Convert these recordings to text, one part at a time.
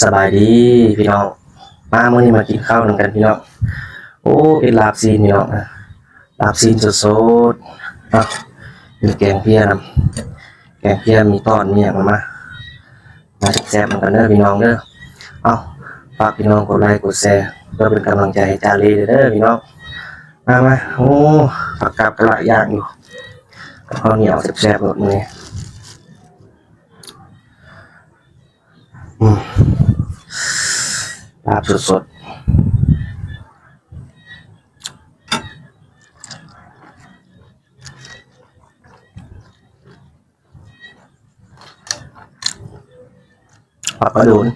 สบายดีพี่น้องมามื้อนี้มากินข้าวนำกันพี่น้องโอ้เป็นลาบซีนพี่น้องลาบซีนสดๆมีแกงเพียนำแกงเพียมีตอนมีหยังมาแซ่บๆกันเด้อพี่น้องเด้อฝากพี่น้องกดไลค์กดแชร์เพื่อเป็นกำลังใจให้จารีเด้อพี่น้องมาโอ้ผักกับกระละย่างอยู่ข้าวเหนียวแซ่บๆแบบนี้ลาบสดๆผักกระโดน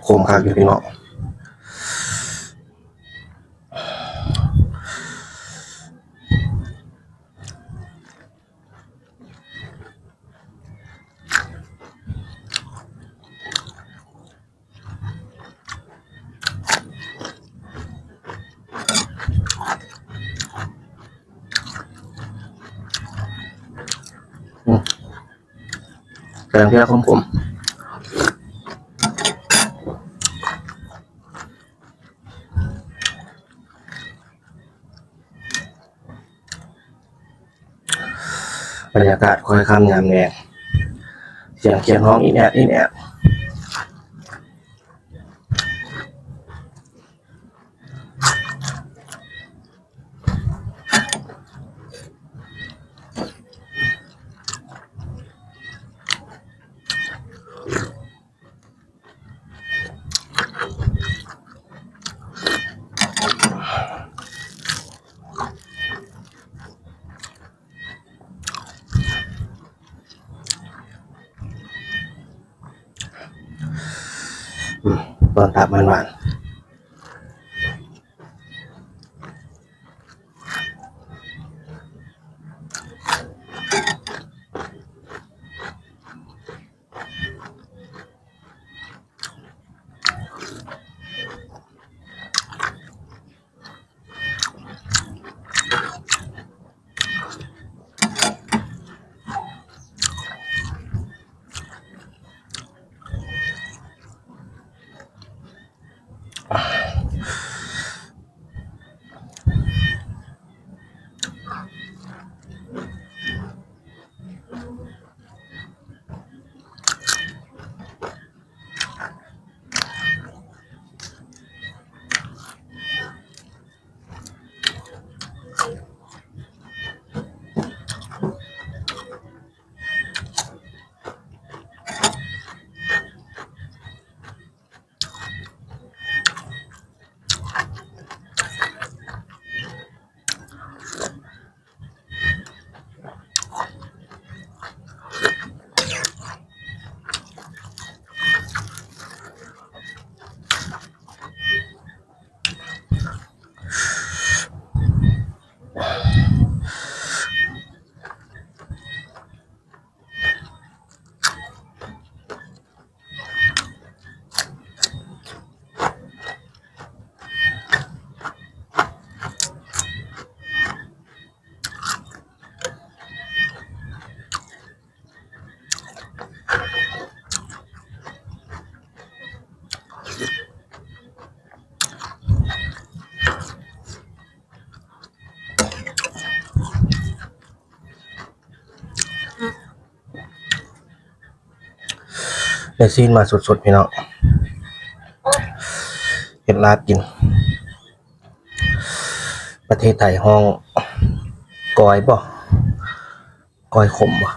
คมคักอยู่พี่น้องแกงเพียของผมบรรยากาศค่อยค่ำยามแลงเสียงเขียนห้องอีแอดตอนตับหวานได้ซีนมาสดๆพี่น้องเฮ็ดลาบกินประเทศไทยห้องกอยบ่กอยขมบ่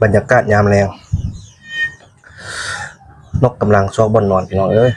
บรรยากาศยามแลงนกกำลังซอกบ่อนนอนพี่น้องเอ้ย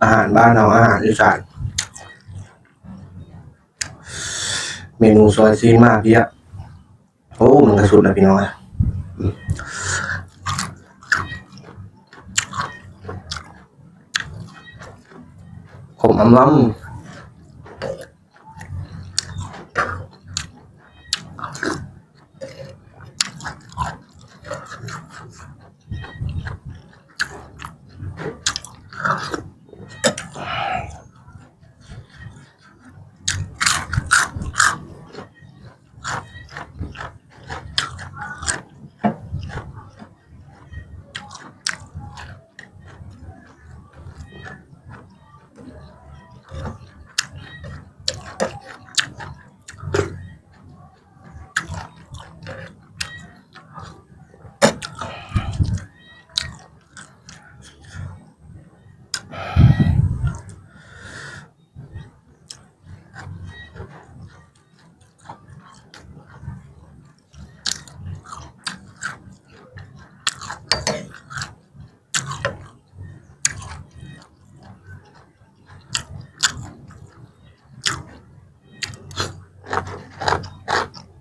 อาหารบ้านเราอาหารอีสานเมนูซอยซีนมากพี่อะโอ้มันกระสุดแล้วพี่น้องอะขมล้ำ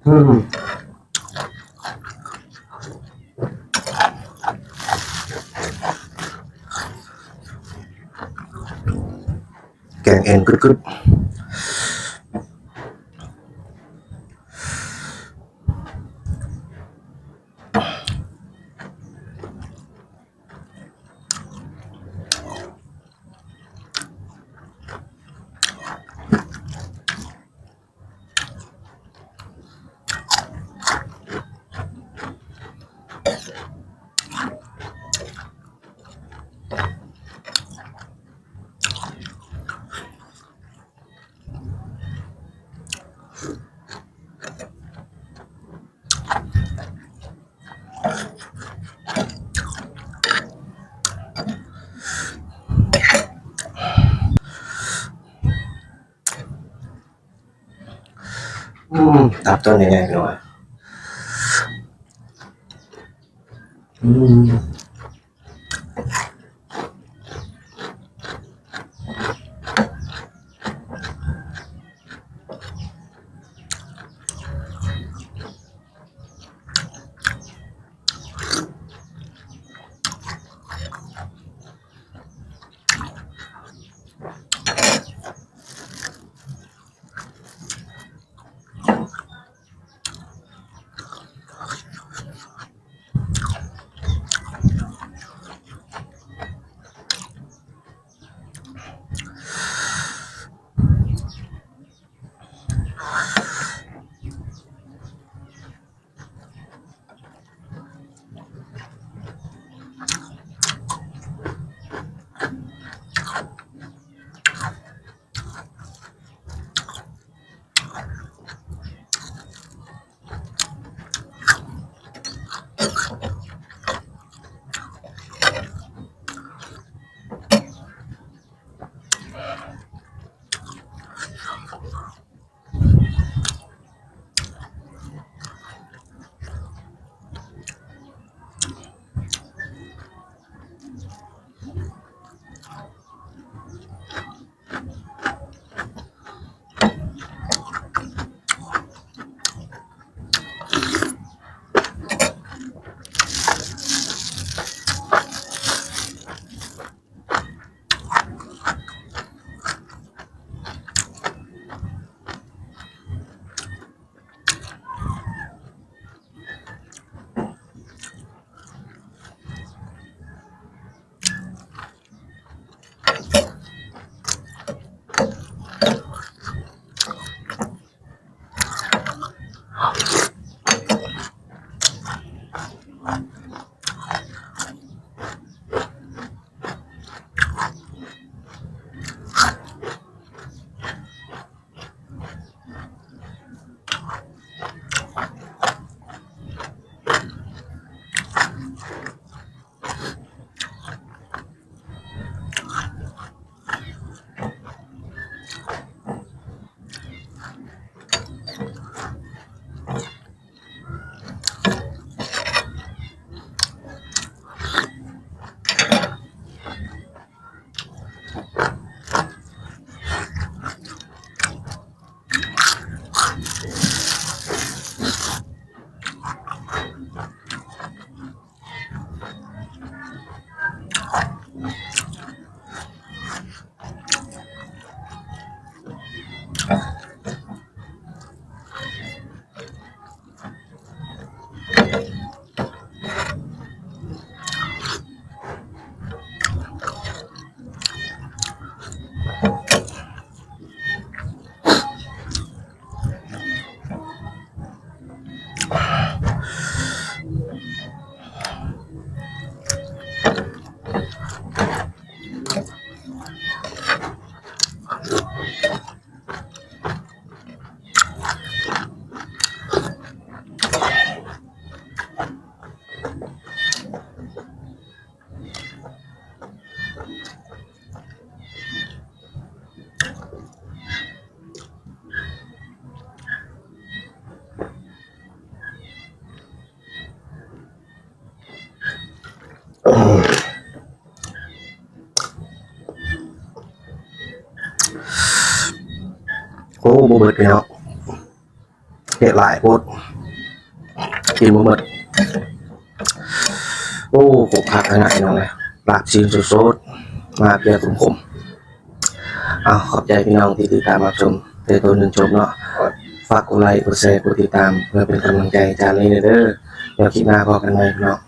แกงเอ็นกรึบตับตัวนี้ไงพี่น้อง อ้บ่เบิดพี่น้องเผ็ดหลายโพดกินบ่หมดโอ้ขบคักขนาดนี้น้องเลยลาบซีนสดๆมาเพียขมๆเอาขอบใจพี่น้องที่ติดตามรับชมแต่ตัวหนึ่งชมเนาะฝากกดไลค์กดแชร์กดติดตามเพื่อเป็นกำลังใจจานนี้เด้อเดี๋ยวคลิปหน้าพอกันใหม่พี่น้อง